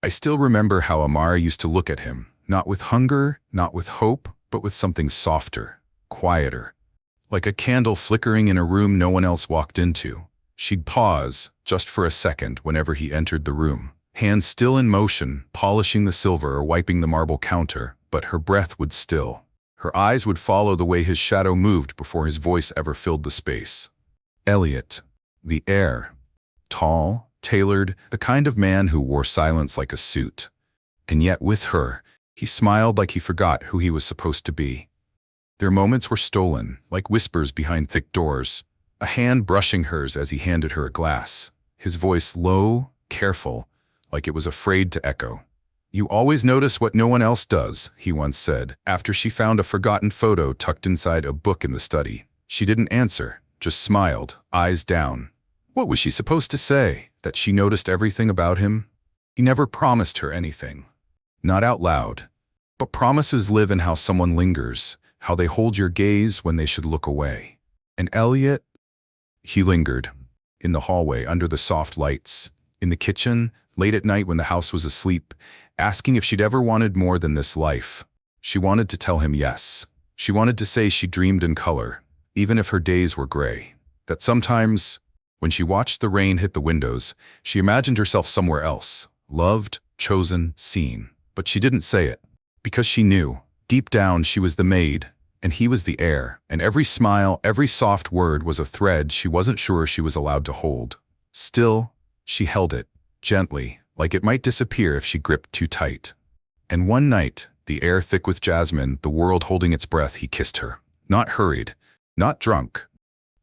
I still remember how Amara used to look at him, not with hunger, not with hope, but with something softer, quieter, like a candle flickering in a room no one else walked into. She'd pause, just for a second, whenever he entered the room, hands still in motion, polishing the silver or wiping the marble counter, but her breath would still. Her eyes would follow the way his shadow moved before his voice ever filled the space. Elliot, the heir. Tall, tailored, the kind of man who wore silence like a suit. And yet with her, he smiled like he forgot who he was supposed to be. Their moments were stolen, like whispers behind thick doors, a hand brushing hers as he handed her a glass, his voice low, careful, like it was afraid to echo. "You always notice what no one else does," he once said, after she found a forgotten photo tucked inside a book in the study. She didn't answer, just smiled, eyes down. What was she supposed to say? That she noticed everything about him? He never promised her anything. Not out loud. But promises live in how someone lingers, how they hold your gaze when they should look away. And Elliot? He lingered. In the hallway, under the soft lights. In the kitchen, late at night when the house was asleep, asking if she'd ever wanted more than this life. She wanted to tell him yes. She wanted to say she dreamed in color, even if her days were gray. That sometimes, when she watched the rain hit the windows, she imagined herself somewhere else, loved, chosen, seen. But she didn't say it, because she knew. Deep down she was the maid, and he was the heir, and every smile, every soft word was a thread she wasn't sure she was allowed to hold. Still, she held it, gently, like it might disappear if she gripped too tight. And one night, the air thick with jasmine, the world holding its breath, he kissed her. Not hurried, not drunk,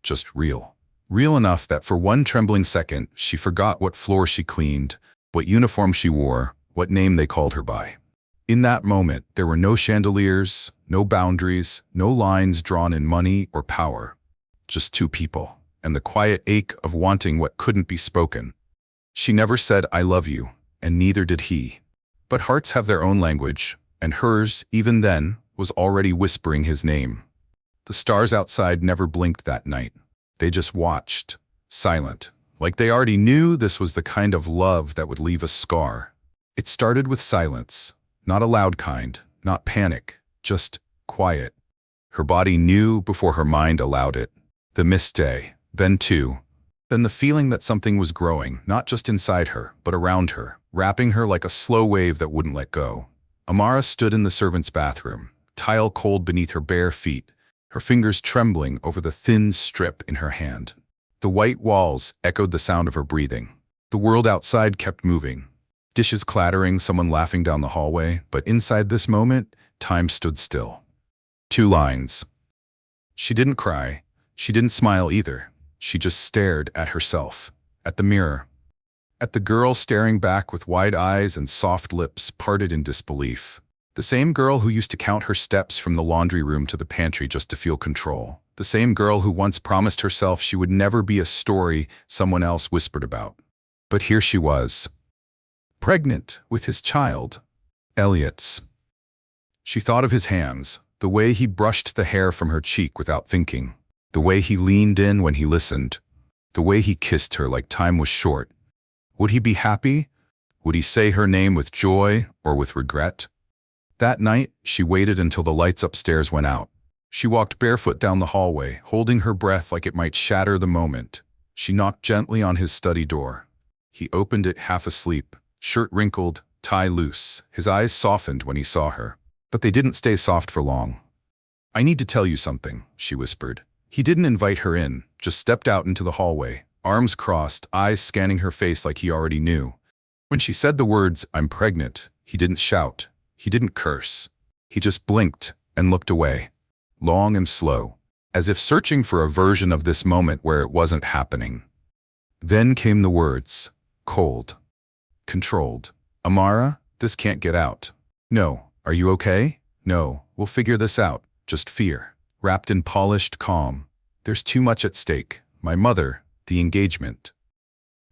just real. Real enough that for one trembling second, she forgot what floor she cleaned, what uniform she wore, what name they called her by. In that moment, there were no chandeliers, no boundaries, no lines drawn in money or power. Just two people, and the quiet ache of wanting what couldn't be spoken. She never said, "I love you," and neither did he. But hearts have their own language, and hers, even then, was already whispering his name. The stars outside never blinked that night. They just watched, silent, like they already knew this was the kind of love that would leave a scar. It started with silence. Not a loud kind, not panic, just quiet. Her body knew before her mind allowed it. The missed day, then two. Then the feeling that something was growing, not just inside her, but around her, wrapping her like a slow wave that wouldn't let go. Amara stood in the servants' bathroom, tile cold beneath her bare feet, her fingers trembling over the thin strip in her hand. The white walls echoed the sound of her breathing. The world outside kept moving. Dishes clattering, someone laughing down the hallway, but inside this moment, time stood still. 2 lines. She didn't cry. She didn't smile either. She just stared at herself, at the mirror, at the girl staring back with wide eyes and soft lips parted in disbelief. The same girl who used to count her steps from the laundry room to the pantry just to feel control. The same girl who once promised herself she would never be a story someone else whispered about. But here she was. Pregnant with his child, Elliot's. She thought of his hands, the way he brushed the hair from her cheek without thinking, the way he leaned in when he listened, the way he kissed her like time was short. Would he be happy? Would he say her name with joy or with regret? That night, she waited until the lights upstairs went out. She walked barefoot down the hallway, holding her breath like it might shatter the moment. She knocked gently on his study door. He opened it half asleep. Shirt wrinkled, tie loose. His eyes softened when he saw her. But they didn't stay soft for long. "I need to tell you something," she whispered. He didn't invite her in, just stepped out into the hallway, arms crossed, eyes scanning her face like he already knew. When she said the words, "I'm pregnant," he didn't shout. He didn't curse. He just blinked and looked away, long and slow, as if searching for a version of this moment where it wasn't happening. Then came the words, cold. Controlled. "Amara, this can't get out." "No. Are you okay?" "No. We'll figure this out." Just fear, wrapped in polished calm. "There's too much at stake. My mother, the engagement."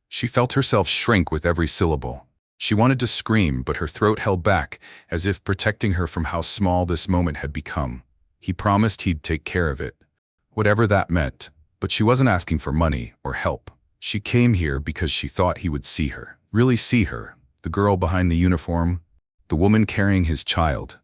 She felt herself shrink with every syllable. She wanted to scream, but her throat held back, as if protecting her from how small this moment had become. He promised he'd take care of it, whatever that meant. But she wasn't asking for money or help. She came here because she thought he would see her. Really see her, the girl behind the uniform, the woman carrying his child.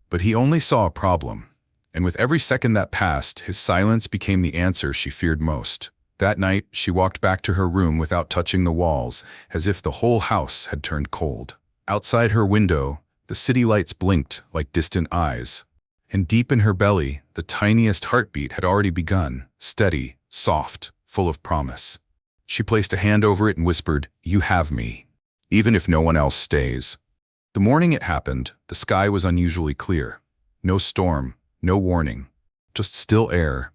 But he only saw a problem, and with every second that passed, his silence became the answer she feared most. That night, she walked back to her room without touching the walls, as if the whole house had turned cold. Outside her window, the city lights blinked like distant eyes, and deep in her belly, the tiniest heartbeat had already begun, steady, soft, full of promise. She placed a hand over it and whispered, "You have me, even if no one else stays." The morning it happened, the sky was unusually clear. No storm, no warning, just still air,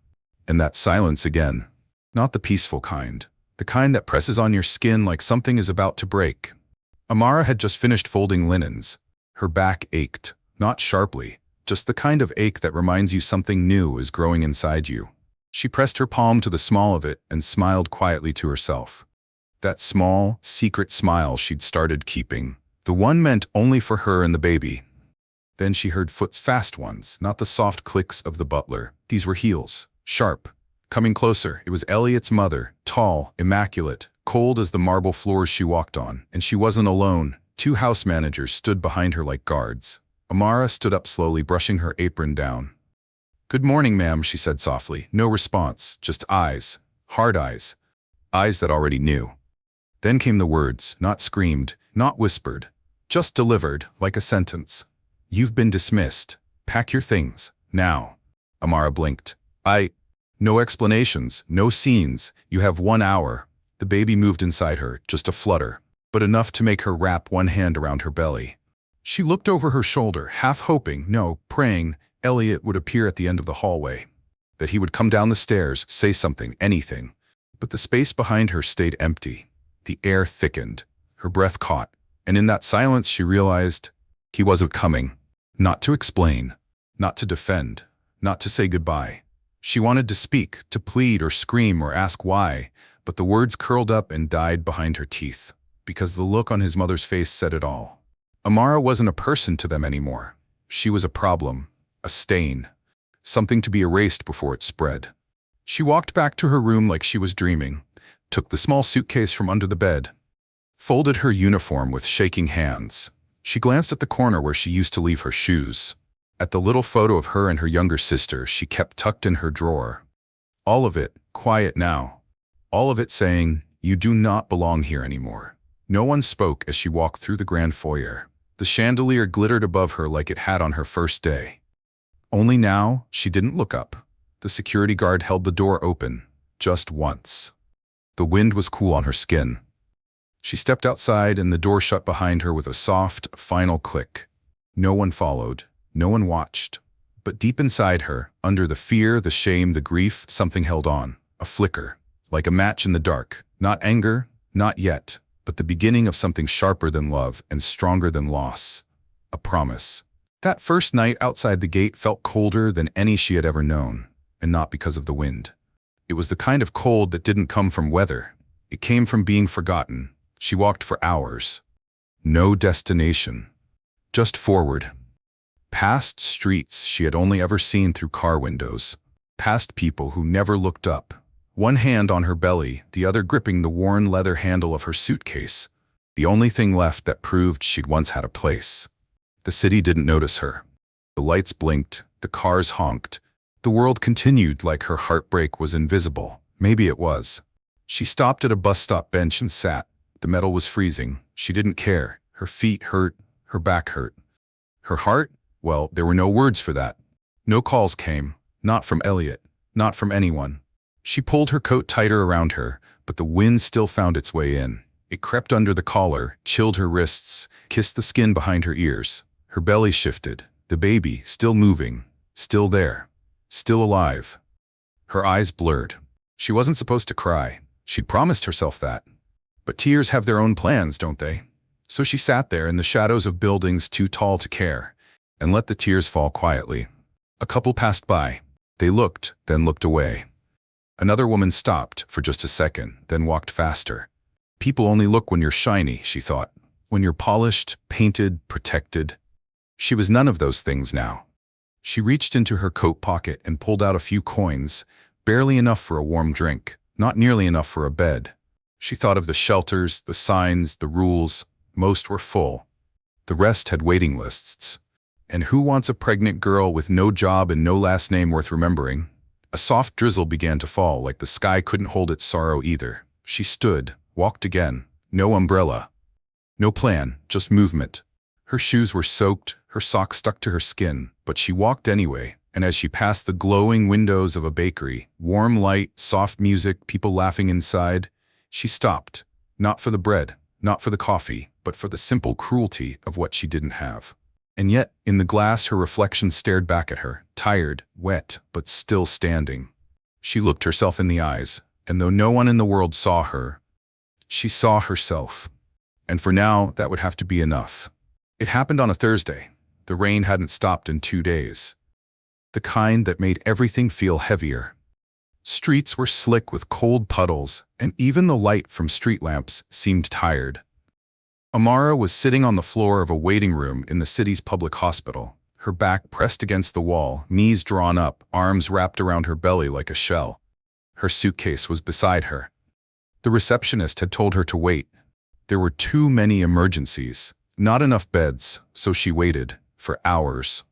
and that silence again. Not the peaceful kind, the kind that presses on your skin like something is about to break. Amara had just finished folding linens. Her back ached, not sharply, just the kind of ache that reminds you something new is growing inside you. She pressed her palm to the small of it and smiled quietly to herself. That small, secret smile she'd started keeping, the one meant only for her and the baby. Then she heard foot's fast ones, not the soft clicks of the butler. These were heels, sharp. Coming closer, it was Elliot's mother, tall, immaculate, cold as the marble floors she walked on, and she wasn't alone. 2 house managers stood behind her like guards. Amara stood up slowly, brushing her apron down. "Good morning, ma'am," she said softly. No response, just eyes, hard eyes, eyes that already knew. Then came the words, not screamed, not whispered, just delivered, like a sentence. "You've been dismissed. Pack your things, now." Amara blinked. No explanations, no scenes. You have 1 hour. The baby moved inside her, just a flutter, but enough to make her wrap one hand around her belly. She looked over her shoulder, half hoping, no, praying, Elliot would appear at the end of the hallway, that he would come down the stairs, say something, anything. But the space behind her stayed empty. The air thickened, her breath caught, and in that silence she realized he wasn't coming. Not to explain, not to defend, not to say goodbye. She wanted to speak, to plead or scream or ask why, but the words curled up and died behind her teeth, because the look on his mother's face said it all. Amara wasn't a person to them anymore. She was a problem, a stain, something to be erased before it spread. She walked back to her room like she was dreaming, took the small suitcase from under the bed, folded her uniform with shaking hands. She glanced at the corner where she used to leave her shoes, at the little photo of her and her younger sister she kept tucked in her drawer. All of it, quiet now. All of it saying, "You do not belong here anymore." No one spoke as she walked through the grand foyer. The chandelier glittered above her like it had on her first day. Only now, she didn't look up. The security guard held the door open, just once. The wind was cool on her skin. She stepped outside and the door shut behind her with a soft, final click. No one followed. No one watched. But deep inside her, under the fear, the shame, the grief, something held on. A flicker, like a match in the dark. Not anger, not yet, but the beginning of something sharper than love and stronger than loss. A promise. That first night outside the gate felt colder than any she had ever known, and not because of the wind. It was the kind of cold that didn't come from weather. It came from being forgotten. She walked for hours. No destination. Just forward. Past streets she had only ever seen through car windows. Past people who never looked up. One hand on her belly, the other gripping the worn leather handle of her suitcase. The only thing left that proved she'd once had a place. The city didn't notice her. The lights blinked, the cars honked. The world continued like her heartbreak was invisible. Maybe it was. She stopped at a bus stop bench and sat. The metal was freezing. She didn't care. Her feet hurt. Her back hurt. Her heart? Well, there were no words for that. No calls came. Not from Elliot. Not from anyone. She pulled her coat tighter around her, but the wind still found its way in. It crept under the collar, chilled her wrists, kissed the skin behind her ears. Her belly shifted. The baby, still moving. Still there. Still alive. Her eyes blurred. She wasn't supposed to cry. She'd promised herself that. But tears have their own plans, don't they? So she sat there in the shadows of buildings too tall to care, and let the tears fall quietly. A couple passed by. They looked, then looked away. Another woman stopped for just a second, then walked faster. People only look when you're shiny, she thought. When you're polished, painted, protected. She was none of those things now. She reached into her coat pocket and pulled out a few coins, barely enough for a warm drink, not nearly enough for a bed. She thought of the shelters, the signs, the rules. Most were full. The rest had waiting lists. And who wants a pregnant girl with no job and no last name worth remembering? A soft drizzle began to fall, like the sky couldn't hold its sorrow either. She stood, walked again. No umbrella. No plan, just movement. Her shoes were soaked, her socks stuck to her skin, but she walked anyway, and as she passed the glowing windows of a bakery, warm light, soft music, people laughing inside, she stopped. Not for the bread, not for the coffee, but for the simple cruelty of what she didn't have. And yet, in the glass, her reflection stared back at her, tired, wet, but still standing. She looked herself in the eyes, and though no one in the world saw her, she saw herself. And for now, that would have to be enough. It happened on a Thursday. The rain hadn't stopped in 2 days. The kind that made everything feel heavier. Streets were slick with cold puddles, and even the light from street lamps seemed tired. Amara was sitting on the floor of a waiting room in the city's public hospital, her back pressed against the wall, knees drawn up, arms wrapped around her belly like a shell. Her suitcase was beside her. The receptionist had told her to wait. There were too many emergencies, not enough beds, so she waited, for hours.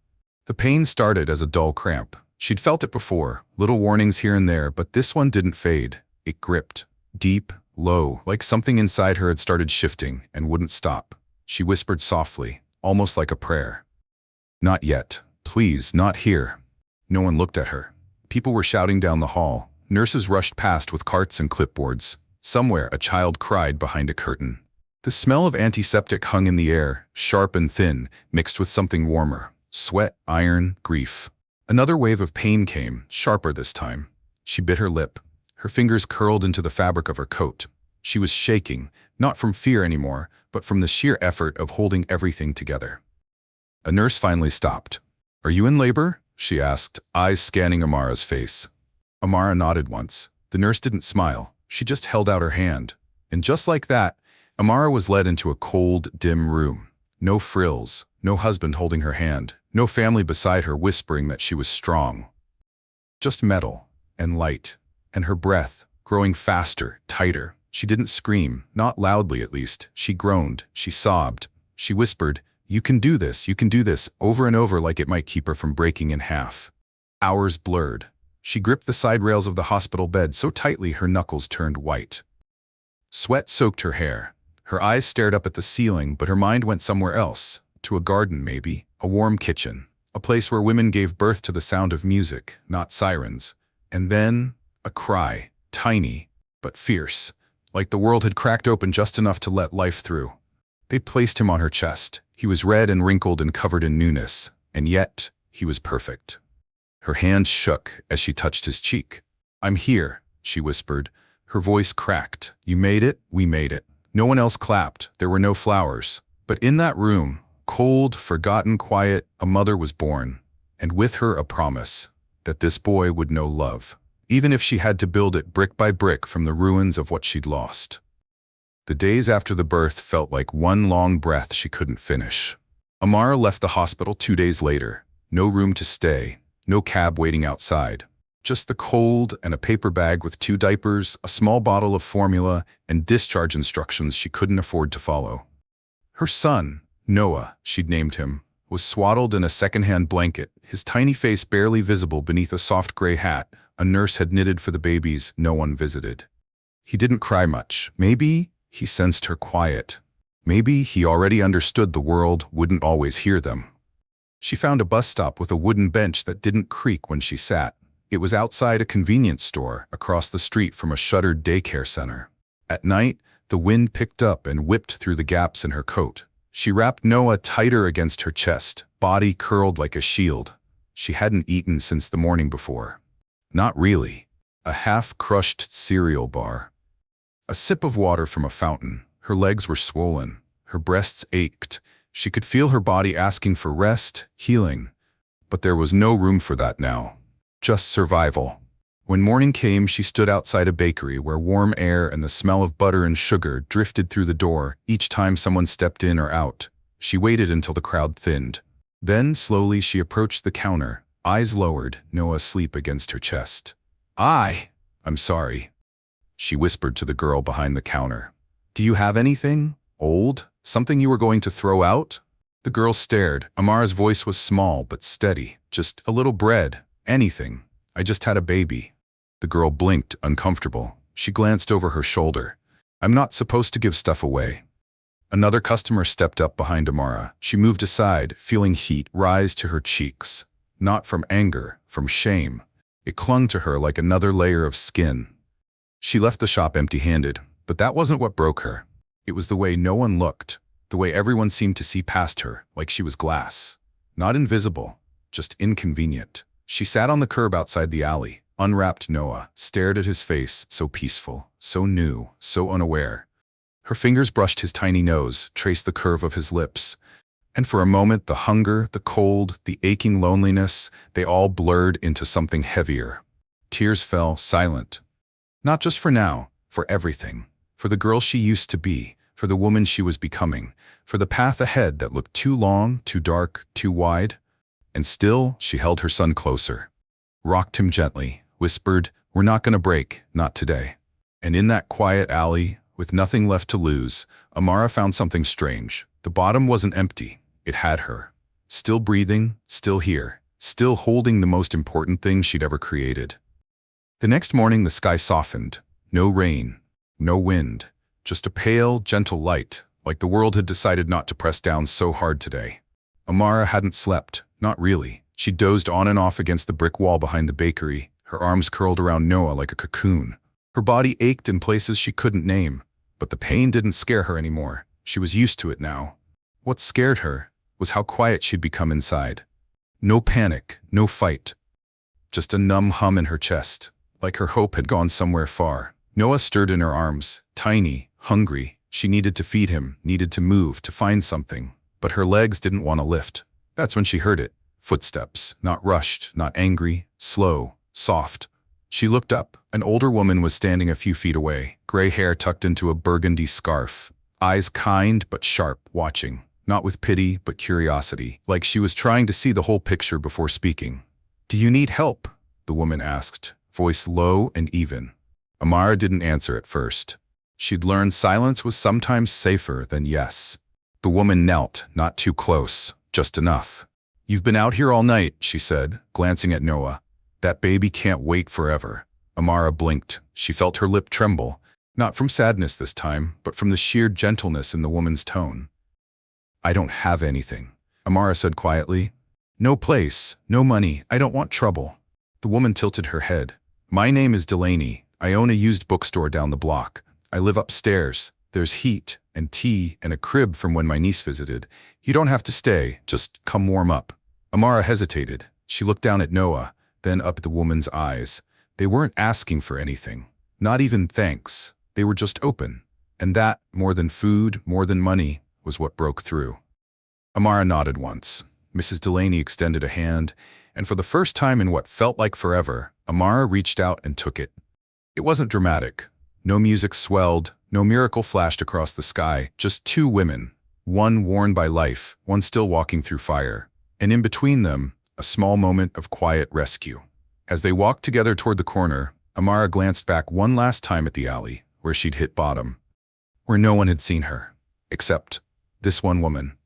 The pain started as a dull cramp. She'd felt it before, little warnings here and there, but this one didn't fade. It gripped, deep, low, like something inside her had started shifting and wouldn't stop. She whispered softly, almost like a prayer. "Not yet. Please, not here." No one looked at her. People were shouting down the hall. Nurses rushed past with carts and clipboards. Somewhere, a child cried behind a curtain. The smell of antiseptic hung in the air, sharp and thin, mixed with something warmer. Sweat, iron, grief. Another wave of pain came, sharper this time. She bit her lip. Her fingers curled into the fabric of her coat. She was shaking, not from fear anymore, but from the sheer effort of holding everything together. A nurse finally stopped. "Are you in labor?" she asked, eyes scanning Amara's face. Amara nodded once. The nurse didn't smile. She just held out her hand. And just like that, Amara was led into a cold, dim room. No frills, no husband holding her hand, no family beside her whispering that she was strong. Just metal, and light, and her breath, growing faster, tighter. She didn't scream, not loudly at least. She groaned, she sobbed. She whispered, you can do this, over and over like it might keep her from breaking in half. Hours blurred. She gripped the side rails of the hospital bed so tightly her knuckles turned white. Sweat soaked her hair. Her eyes stared up at the ceiling, but her mind went somewhere else. To a garden, maybe. A warm kitchen. A place where women gave birth to the sound of music, not sirens. And then, a cry. Tiny, but fierce. Like the world had cracked open just enough to let life through. They placed him on her chest. He was red and wrinkled and covered in newness. And yet, he was perfect. Her hand shook as she touched his cheek. I'm here, she whispered. Her voice cracked. You made it, we made it. No one else clapped. There were no flowers. But in that room, cold, forgotten, quiet, a mother was born. And with her a promise that this boy would know love, even if she had to build it brick by brick from the ruins of what she'd lost. The days after the birth felt like one long breath she couldn't finish. Amara left the hospital 2 days later. No room to stay. No cab waiting outside. Just the cold and a paper bag with 2 diapers, a small bottle of formula, and discharge instructions she couldn't afford to follow. Her son, Noah, she'd named him, was swaddled in a second-hand blanket, his tiny face barely visible beneath a soft gray hat a nurse had knitted for the babies no one visited. He didn't cry much. Maybe he sensed her quiet. Maybe he already understood the world wouldn't always hear them. She found a bus stop with a wooden bench that didn't creak when she sat. It was outside a convenience store across the street from a shuttered daycare center. At night, the wind picked up and whipped through the gaps in her coat. She wrapped Noah tighter against her chest, body curled like a shield. She hadn't eaten since the morning before. Not really. A half-crushed cereal bar. A sip of water from a fountain. Her legs were swollen. Her breasts ached. She could feel her body asking for rest, healing. But there was no room for that now. Just survival. When morning came, she stood outside a bakery where warm air and the smell of butter and sugar drifted through the door each time someone stepped in or out. She waited until the crowd thinned. Then, slowly, she approached the counter, eyes lowered, Noah asleep against her chest. I'm sorry, she whispered to the girl behind the counter. Do you have anything? Old? Something you were going to throw out? The girl stared. Amara's voice was small but steady. Just a little bread. Anything. I just had a baby. The girl blinked, uncomfortable. She glanced over her shoulder. I'm not supposed to give stuff away. Another customer stepped up behind Amara. She moved aside, feeling heat rise to her cheeks. Not from anger, from shame. It clung to her like another layer of skin. She left the shop empty-handed, but that wasn't what broke her. It was the way no one looked, the way everyone seemed to see past her, like she was glass. Not invisible, just inconvenient. She sat on the curb outside the alley, unwrapped Noah, stared at his face, so peaceful, so new, so unaware. Her fingers brushed his tiny nose, traced the curve of his lips. And for a moment, the hunger, the cold, the aching loneliness, they all blurred into something heavier. Tears fell, silent. Not just for now, for everything. For the girl she used to be, for the woman she was becoming, for the path ahead that looked too long, too dark, too wide. And still, she held her son closer, rocked him gently, whispered, "We're not gonna break, not today." And in that quiet alley, with nothing left to lose, Amara found something strange. The bottom wasn't empty. It had her. Still breathing, still here, still holding the most important thing she'd ever created. The next morning, the sky softened. No rain, no wind, just a pale, gentle light, like the world had decided not to press down so hard today. Amara hadn't slept, not really. She dozed on and off against the brick wall behind the bakery, her arms curled around Noah like a cocoon. Her body ached in places she couldn't name, but the pain didn't scare her anymore. She was used to it now. What scared her was how quiet she'd become inside. No panic, no fight. Just a numb hum in her chest, like her hope had gone somewhere far. Noah stirred in her arms, tiny, hungry. She needed to feed him, needed to move, to find something. But her legs didn't want to lift. That's when she heard it. Footsteps, not rushed, not angry, slow, soft. She looked up. An older woman was standing a few feet away, gray hair tucked into a burgundy scarf. Eyes kind but sharp, watching. Not with pity, but curiosity, like she was trying to see the whole picture before speaking. "Do you need help?" the woman asked, voice low and even. Amara didn't answer at first. She'd learned silence was sometimes safer than yes. The woman knelt, not too close, just enough. "You've been out here all night," she said, glancing at Noah. "That baby can't wait forever." Amara blinked. She felt her lip tremble, not from sadness this time, but from the sheer gentleness in the woman's tone. "I don't have anything," Amara said quietly. "No place, no money, I don't want trouble." The woman tilted her head. "My name is Delaney. I own a used bookstore down the block. I live upstairs. There's heat and tea and a crib from when my niece visited. You don't have to stay, just come warm up." Amara hesitated. She looked down at Noah, then up at the woman's eyes. They weren't asking for anything, not even thanks. They were just open. And that, more than food, more than money, was what broke through. Amara nodded once. Mrs. Delaney extended a hand, and for the first time in what felt like forever, Amara reached out and took it. It wasn't dramatic. No music swelled, no miracle flashed across the sky, just two women, one worn by life, one still walking through fire. And in between them, a small moment of quiet rescue. As they walked together toward the corner, Amara glanced back one last time at the alley, where she'd hit bottom, where no one had seen her, except this one woman.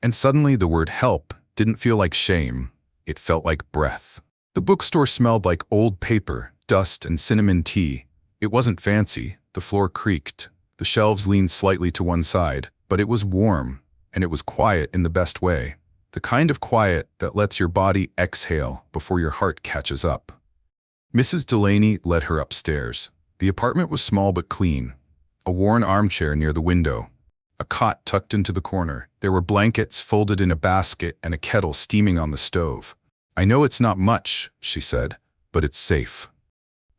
And suddenly the word help didn't feel like shame, it felt like breath. The bookstore smelled like old paper, dust, and cinnamon tea. It wasn't fancy, the floor creaked, the shelves leaned slightly to one side, but it was warm, and it was quiet in the best way. The kind of quiet that lets your body exhale before your heart catches up. Mrs. Delaney led her upstairs. The apartment was small but clean. A worn armchair near the window. A cot tucked into the corner. There were blankets folded in a basket and a kettle steaming on the stove. "I know it's not much," she said, "but it's safe."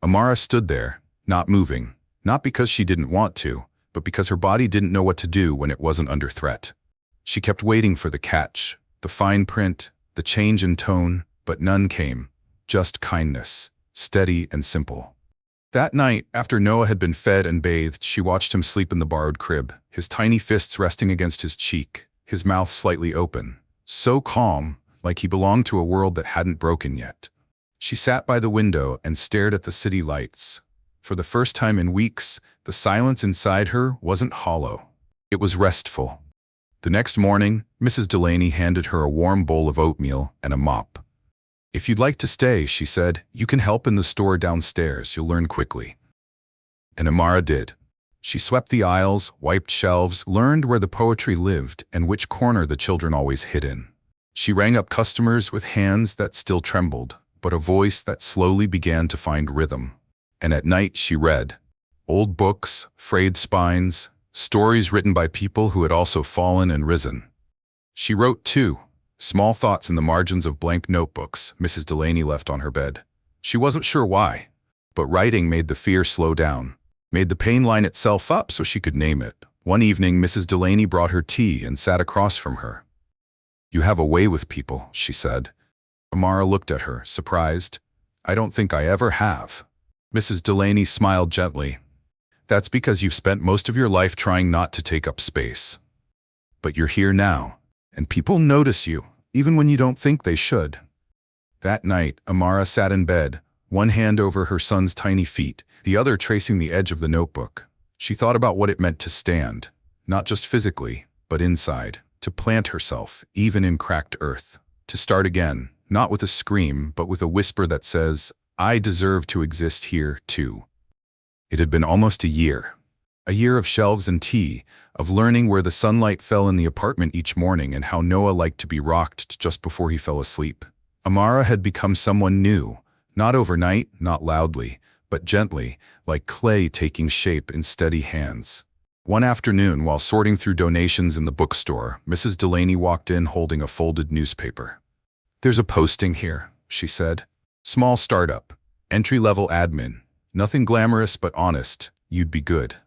Amara stood there, not moving, not because she didn't want to, but because her body didn't know what to do when it wasn't under threat. She kept waiting for the catch, the fine print, the change in tone, but none came. Just kindness, steady and simple. That night, after Noah had been fed and bathed, she watched him sleep in the borrowed crib, his tiny fists resting against his cheek, his mouth slightly open. So calm, like he belonged to a world that hadn't broken yet. She sat by the window and stared at the city lights. For the first time in weeks, the silence inside her wasn't hollow. It was restful. The next morning, Mrs. Delaney handed her a warm bowl of oatmeal and a mop. "If you'd like to stay," she said, "you can help in the store downstairs. You'll learn quickly." And Amara did. She swept the aisles, wiped shelves, learned where the poetry lived and which corner the children always hid in. She rang up customers with hands that still trembled, but a voice that slowly began to find rhythm. And at night she read old books, frayed spines, stories written by people who had also fallen and risen. She wrote, too, small thoughts in the margins of blank notebooks Mrs. Delaney left on her bed. She wasn't sure why, but writing made the fear slow down, made the pain line itself up so she could name it. One evening, Mrs. Delaney brought her tea and sat across from her. "You have a way with people," she said. Amara looked at her, surprised. "I don't think I ever have." Mrs. Delaney smiled gently. "That's because you've spent most of your life trying not to take up space. But you're here now, and people notice you, even when you don't think they should." That night, Amara sat in bed, one hand over her son's tiny feet, the other tracing the edge of the notebook. She thought about what it meant to stand, not just physically, but inside, to plant herself, even in cracked earth, to start again, not with a scream, but with a whisper that says, "I deserve to exist here, too." It had been almost a year of shelves and tea, of learning where the sunlight fell in the apartment each morning and how Noah liked to be rocked just before he fell asleep. Amara had become someone new, not overnight, not loudly, but gently, like clay taking shape in steady hands. One afternoon, while sorting through donations in the bookstore, Mrs. Delaney walked in holding a folded newspaper. "There's a posting here," she said. "Small startup, entry-level admin, nothing glamorous but honest. You'd be good."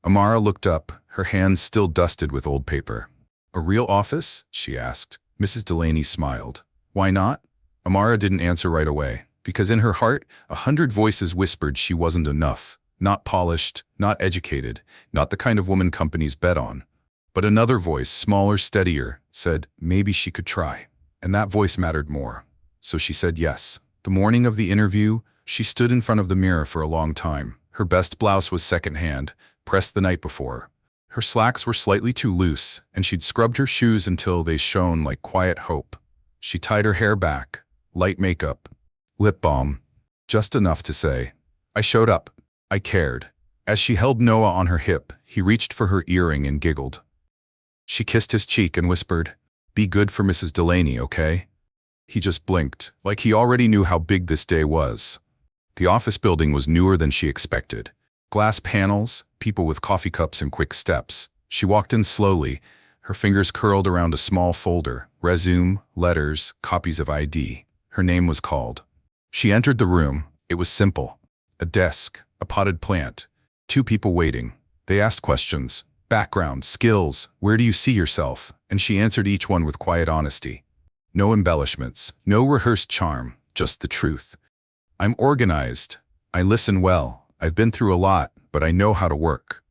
Amara looked up, her hands still dusted with old paper. "A real office?" she asked. Mrs. Delaney smiled. "Why not?" Amara didn't answer right away, because in her heart, 100 voices whispered she wasn't enough, not polished, not educated, not the kind of woman companies bet on. But another voice, smaller, steadier, said maybe she could try. And that voice mattered more. So she said yes. The morning of the interview, she stood in front of the mirror for a long time. Her best blouse was secondhand, pressed the night before. Her slacks were slightly too loose, and she'd scrubbed her shoes until they shone like quiet hope. She tied her hair back, light makeup, lip balm, just enough to say, "I showed up. I cared." As she held Noah on her hip, he reached for her earring and giggled. She kissed his cheek and whispered, "Be good for Mrs. Delaney, okay?" He just blinked, like he already knew how big this day was. The office building was newer than she expected. Glass panels, people with coffee cups and quick steps. She walked in slowly, her fingers curled around a small folder, resume, letters, copies of ID. Her name was called. She entered the room. It was simple. A desk, a potted plant, 2 people waiting. They asked questions, background, skills, where do you see yourself? And she answered each one with quiet honesty. No embellishments, no rehearsed charm, just the truth. "I'm organized. I listen well. I've been through a lot, but I know how to work."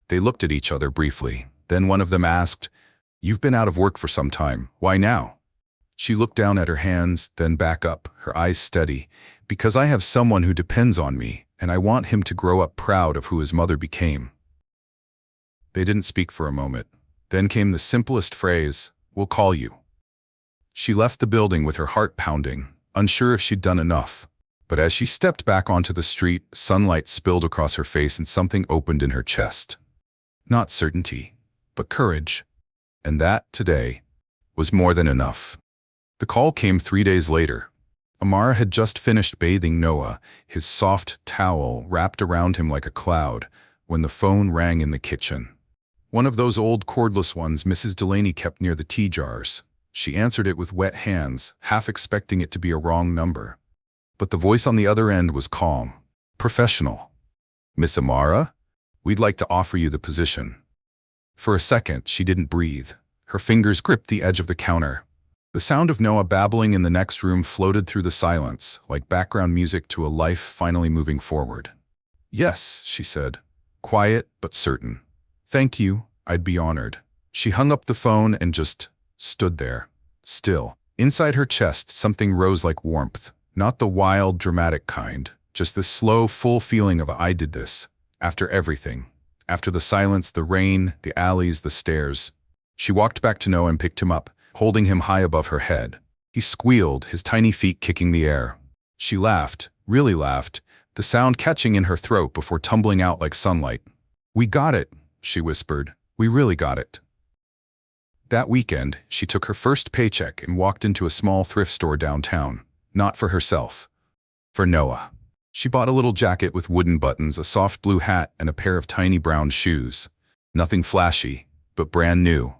They looked at each other briefly. Then one of them asked, "You've been out of work for some time. Why now?" She looked down at her hands, then back up, her eyes steady. "Because I have someone who depends on me, and I want him to grow up proud of who his mother became." They didn't speak for a moment. Then came the simplest phrase, "We'll call you." She left the building with her heart pounding, unsure if she'd done enough. But as she stepped back onto the street, sunlight spilled across her face and something opened in her chest. Not certainty, but courage. And that, today, was more than enough. The call came 3 days later. Amara had just finished bathing Noah, his soft towel wrapped around him like a cloud, when the phone rang in the kitchen. One of those old cordless ones Mrs. Delaney kept near the tea jars. She answered it with wet hands, half expecting it to be a wrong number. But the voice on the other end was calm, professional. "Miss Amara? We'd like to offer you the position." For a second, she didn't breathe. Her fingers gripped the edge of the counter. The sound of Noah babbling in the next room floated through the silence, like background music to a life finally moving forward. "Yes," she said, quiet but certain. "Thank you, I'd be honored." She hung up the phone and just stood there, still. Inside her chest, something rose like warmth, not the wild, dramatic kind, just the slow, full feeling of "I did this." After everything. After the silence, the rain, the alleys, the stairs. She walked back to Noah and picked him up, holding him high above her head. He squealed, his tiny feet kicking the air. She laughed, really laughed, the sound catching in her throat before tumbling out like sunlight. "We got it," she whispered. "We really got it." That weekend, she took her first paycheck and walked into a small thrift store downtown. Not for herself. For Noah. She bought a little jacket with wooden buttons, a soft blue hat, and a pair of tiny brown shoes. Nothing flashy, but brand new.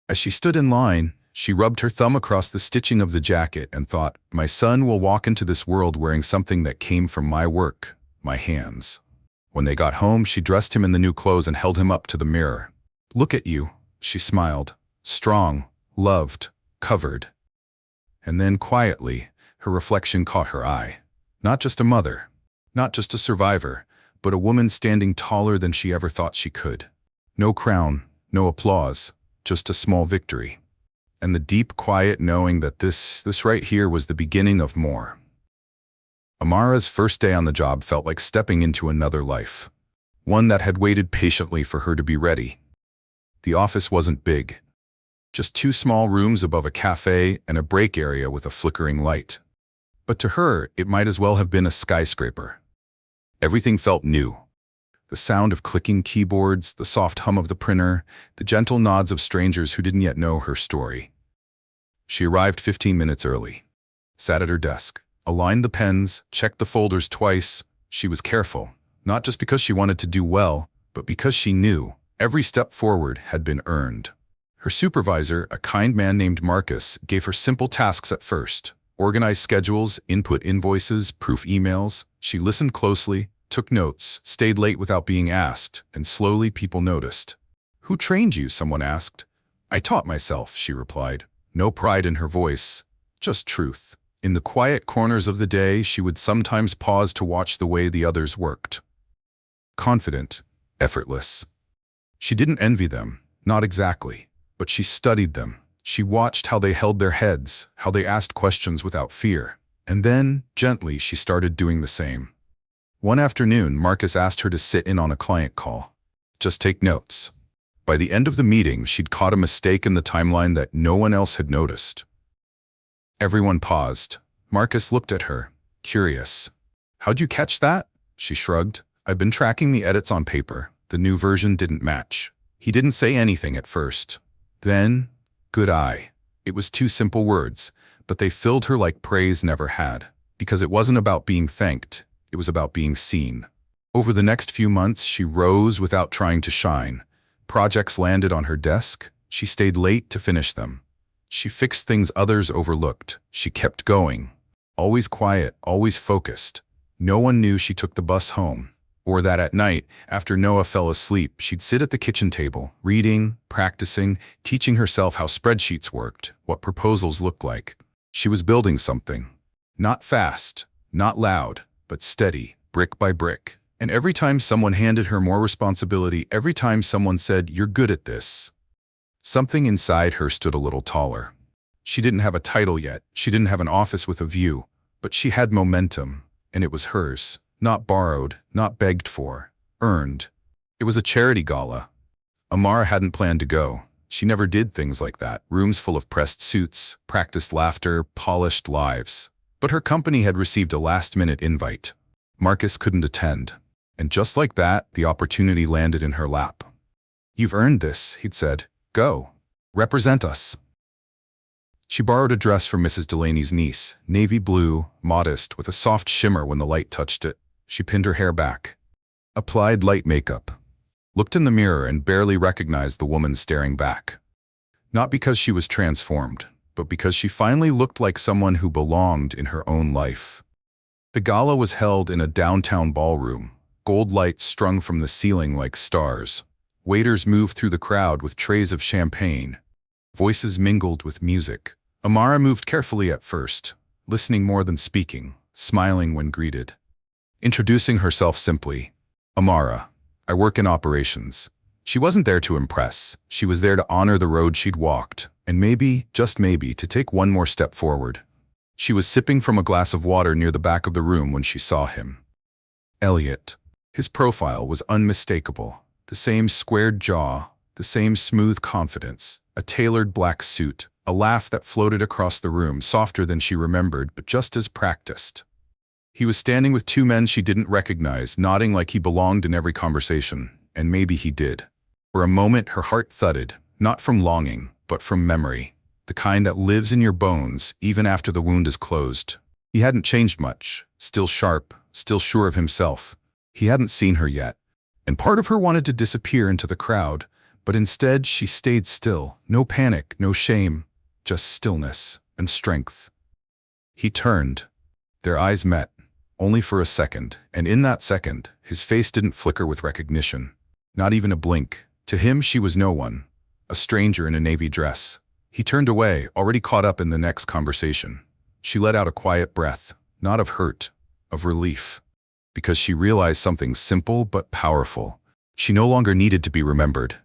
As she stood in line, she rubbed her thumb across the stitching of the jacket and thought, "My son will walk into this world wearing something that came from my work, my hands." When they got home, she dressed him in the new clothes and held him up to the mirror. "Look at you," she smiled. Strong, loved, covered. And then quietly, her reflection caught her eye. Not just a mother, not just a survivor, but a woman standing taller than she ever thought she could. No crown, no applause, just a small victory. And the deep quiet knowing that this right here was the beginning of more. Amara's first day on the job felt like stepping into another life. One that had waited patiently for her to be ready. The office wasn't big. Just 2 small rooms above a cafe and a break area with a flickering light. But to her, it might as well have been a skyscraper. Everything felt new. The sound of clicking keyboards, the soft hum of the printer, the gentle nods of strangers who didn't yet know her story. She arrived 15 minutes early. Sat at her desk, aligned the pens, checked the folders twice. She was careful, not just because she wanted to do well, but because she knew every step forward had been earned. Her supervisor, a kind man named Marcus, gave her simple tasks at first. Organize schedules, input invoices, proof emails. She listened closely, took notes, stayed late without being asked, and slowly people noticed. "Who trained you?" someone asked. "I taught myself," she replied. No pride in her voice, just truth. In the quiet corners of the day, she would sometimes pause to watch the way the others worked. Confident, effortless. She didn't envy them, not exactly. But she studied them. She watched how they held their heads, how they asked questions without fear. And then, gently, she started doing the same. One afternoon, Marcus asked her to sit in on a client call. Just take notes. By the end of the meeting, she'd caught a mistake in the timeline that no one else had noticed. Everyone paused. Marcus looked at her, curious. "How'd you catch that?" She shrugged. "I've been tracking the edits on paper. The new version didn't match." He didn't say anything at first. Then, "Good eye." It was 2 simple words, but they filled her like praise never had. Because it wasn't about being thanked, it was about being seen. Over the next few months, she rose without trying to shine. Projects landed on her desk. She stayed late to finish them. She fixed things others overlooked. She kept going. Always quiet, always focused. No one knew she took the bus home. Or that at night, after Noah fell asleep, she'd sit at the kitchen table, reading, practicing, teaching herself how spreadsheets worked, what proposals looked like. She was building something. Not fast, not loud, but steady, brick by brick. And every time someone handed her more responsibility, every time someone said, "You're good at this," something inside her stood a little taller. She didn't have a title yet. She didn't have an office with a view. But she had momentum, and it was hers. Not borrowed, not begged for, earned. It was a charity gala. Amara hadn't planned to go. She never did things like that. Rooms full of pressed suits, practiced laughter, polished lives. But her company had received a last-minute invite. Marcus couldn't attend. And just like that, the opportunity landed in her lap. "You've earned this," he'd said. "Go. Represent us." She borrowed a dress from Mrs. Delaney's niece, navy blue, modest, with a soft shimmer when the light touched it. She pinned her hair back. Applied light makeup. Looked in the mirror and barely recognized the woman staring back. Not because she was transformed, but because she finally looked like someone who belonged in her own life. The gala was held in a downtown ballroom, gold lights strung from the ceiling like stars. Waiters moved through the crowd with trays of champagne. Voices mingled with music. Amara moved carefully at first, listening more than speaking, smiling when greeted. Introducing herself simply, "Amara, I work in operations." She wasn't there to impress. She was there to honor the road she'd walked, and maybe, just maybe, to take one more step forward. She was sipping from a glass of water near the back of the room when she saw him. Elliot. His profile was unmistakable. The same squared jaw, the same smooth confidence, a tailored black suit, a laugh that floated across the room, softer than she remembered, but just as practiced. He was standing with two men she didn't recognize, nodding like he belonged in every conversation, and maybe he did. For a moment, her heart thudded, not from longing, but from memory, the kind that lives in your bones even after the wound is closed. He hadn't changed much, still sharp, still sure of himself. He hadn't seen her yet, and part of her wanted to disappear into the crowd, but instead she stayed still, no panic, no shame, just stillness and strength. He turned. Their eyes met, only for a second, and in that second, his face didn't flicker with recognition. Not even a blink. To him, she was no one, a stranger in a navy dress. He turned away, already caught up in the next conversation. She let out a quiet breath, not of hurt, of relief, because she realized something simple but powerful. She no longer needed to be remembered.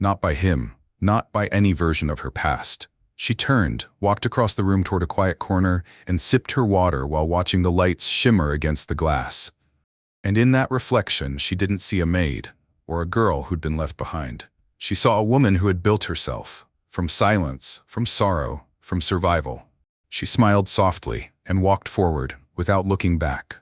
Not by him, not by any version of her past. She turned, walked across the room toward a quiet corner, and sipped her water while watching the lights shimmer against the glass. And in that reflection, she didn't see a maid, or a girl who'd been left behind. She saw a woman who had built herself, from silence, from sorrow, from survival. She smiled softly and walked forward, without looking back.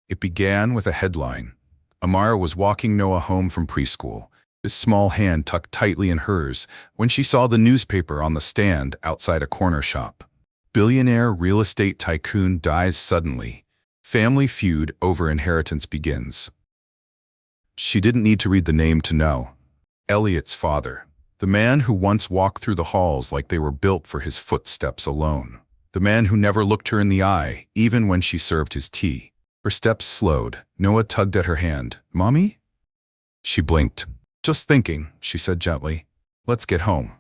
It began with a headline. Amara was walking Noah home from preschool, his small hand tucked tightly in hers, when she saw the newspaper on the stand outside a corner shop. Billionaire real estate tycoon dies suddenly. Family feud over inheritance begins. She didn't need to read the name to know. Elliot's father. The man who once walked through the halls like they were built for his footsteps alone. The man who never looked her in the eye, even when she served his tea. Her steps slowed. Noah tugged at her hand. "Mommy?" She blinked. "Just thinking," she said gently. "Let's get home."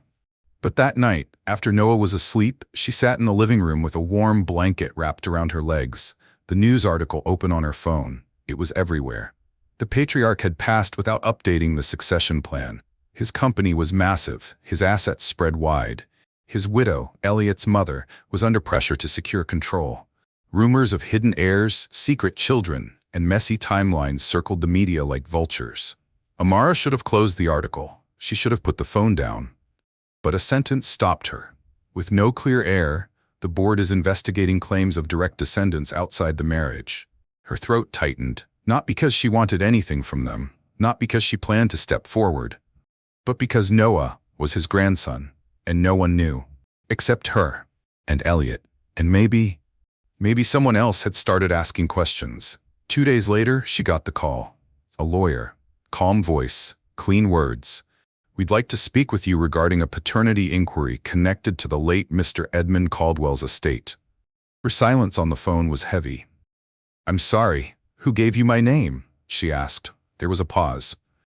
But that night, after Noah was asleep, she sat in the living room with a warm blanket wrapped around her legs, the news article open on her phone. It was everywhere. The patriarch had passed without updating the succession plan. His company was massive, his assets spread wide. His widow, Elliot's mother, was under pressure to secure control. Rumors of hidden heirs, secret children, and messy timelines circled the media like vultures. Amara should have closed the article. She should have put the phone down. But a sentence stopped her. With no clear heir, the board is investigating claims of direct descendants outside the marriage. Her throat tightened, not because she wanted anything from them, not because she planned to step forward, but because Noah was his grandson, and no one knew, except her, and Elliot, and maybe someone else had started asking questions. 2 days later, she got the call. A lawyer. Calm voice, clean words. "We'd like to speak with you regarding a paternity inquiry connected to the late Mr. Edmund Caldwell's estate." Her silence on the phone was heavy. "I'm sorry, who gave you my name?" she asked. There was a pause.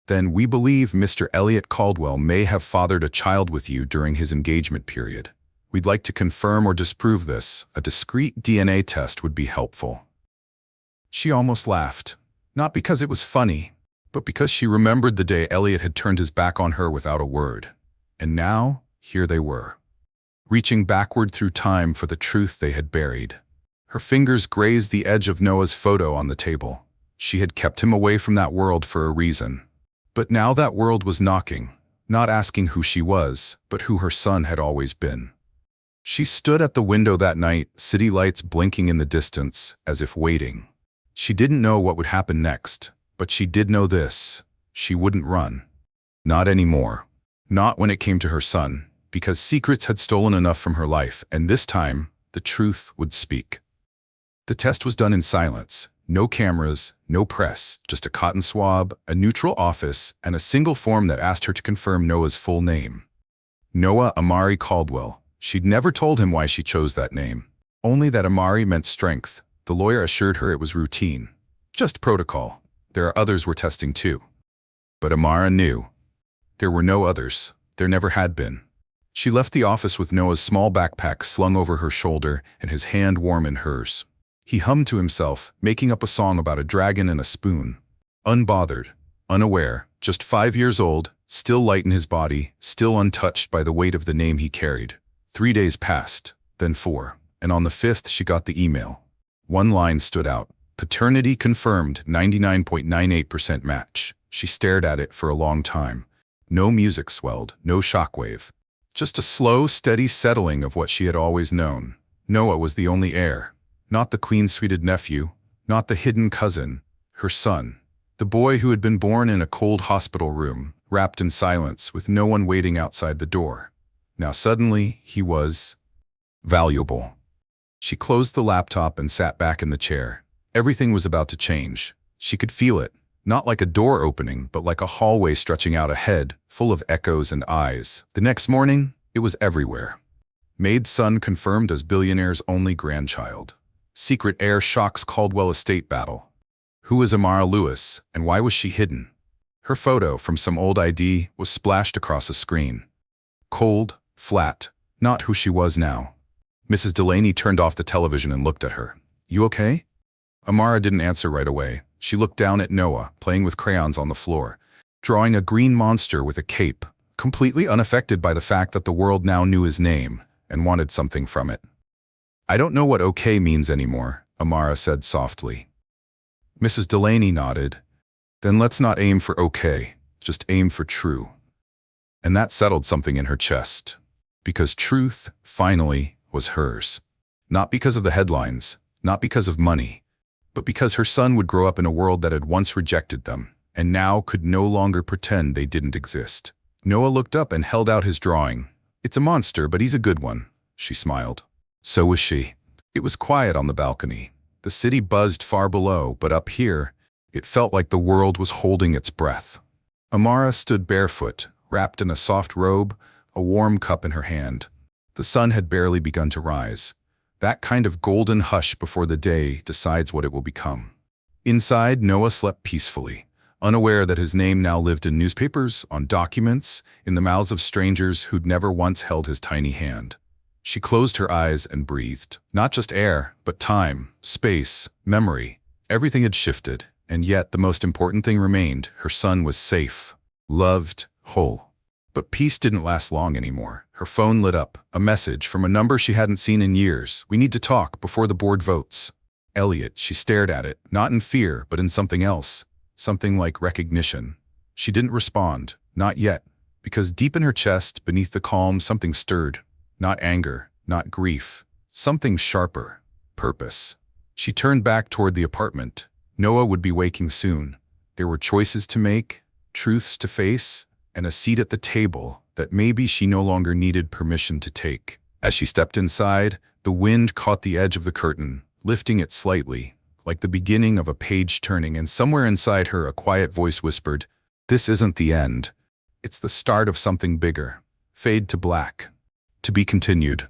"Then we believe Mr. Elliot Caldwell may have fathered a child with you during his engagement period. We'd like to confirm or disprove this. A discreet DNA test would be helpful." She almost laughed, not because it was funny, but because she remembered the day Elliot had turned his back on her without a word. And now, here they were, reaching backward through time for the truth they had buried. Her fingers grazed the edge of Noah's photo on the table. She had kept him away from that world for a reason. But now that world was knocking, not asking who she was, but who her son had always been. She stood at the window that night, city lights blinking in the distance, as if waiting. She didn't know what would happen next. But she did know this. She wouldn't run. Not anymore. Not when it came to her son, because secrets had stolen enough from her life, and this time, the truth would speak. The test was done in silence. No cameras, no press, just a cotton swab, a neutral office, and a single form that asked her to confirm Noah's full name. Noah Amari Caldwell. She'd never told him why she chose that name. Only that Amari meant strength. The lawyer assured her it was routine. Just protocol. There are others we're testing too. But Amara knew. There were no others. There never had been. She left the office with Noah's small backpack slung over her shoulder and his hand warm in hers. He hummed to himself, making up a song about a dragon and a spoon. Unbothered, unaware, just 5 years old, still light in his body, still untouched by the weight of the name he carried. 3 days passed, then 4, and on the 5th she got the email. One line stood out. Paternity confirmed, 99.98% match. She stared at it for a long time. No music swelled, no shockwave. Just a slow, steady settling of what she had always known. Noah was the only heir. Not the clean-sweeted nephew, not the hidden cousin, her son. The boy who had been born in a cold hospital room, wrapped in silence with no one waiting outside the door. Now suddenly, he was valuable. She closed the laptop and sat back in the chair. Everything was about to change. She could feel it, not like a door opening, but like a hallway stretching out ahead, full of echoes and eyes. The next morning, it was everywhere. Maid's son confirmed as billionaire's only grandchild. Secret heir shocks Caldwell estate battle. Who was Amara Lewis, and why was she hidden? Her photo from some old ID was splashed across a screen. Cold, flat, not who she was now. Mrs. Delaney turned off the television and looked at her. "You okay?" Amara didn't answer right away. She looked down at Noah, playing with crayons on the floor, drawing a green monster with a cape, completely unaffected by the fact that the world now knew his name and wanted something from it. "I don't know what okay means anymore," Amara said softly. Mrs. Delaney nodded. "Then let's not aim for okay, just aim for true." And that settled something in her chest. Because truth, finally, was hers. Not because of the headlines, not because of money, but because her son would grow up in a world that had once rejected them, and now could no longer pretend they didn't exist. Noah looked up and held out his drawing. "It's a monster, but he's a good one," she smiled. So was she. It was quiet on the balcony. The city buzzed far below, but up here, it felt like the world was holding its breath. Amara stood barefoot, wrapped in a soft robe, a warm cup in her hand. The sun had barely begun to rise. That kind of golden hush before the day decides what it will become. Inside, Noah slept peacefully, unaware that his name now lived in newspapers, on documents, in the mouths of strangers who'd never once held his tiny hand. She closed her eyes and breathed. Not just air, but time, space, memory. Everything had shifted, and yet the most important thing remained. Her son was safe, loved, whole. But peace didn't last long anymore. Her phone lit up, a message from a number she hadn't seen in years. "We need to talk before the board votes." Elliot, she stared at it, not in fear, but in something else. Something like recognition. She didn't respond, not yet, because deep in her chest, beneath the calm, something stirred. Not anger, not grief. Something sharper. Purpose. She turned back toward the apartment. Noah would be waking soon. There were choices to make, truths to face, and a seat at the table that maybe she no longer needed permission to take. As she stepped inside, the wind caught the edge of the curtain, lifting it slightly, like the beginning of a page turning, and somewhere inside her a quiet voice whispered, "This isn't the end. It's the start of something bigger." Fade to black. To be continued.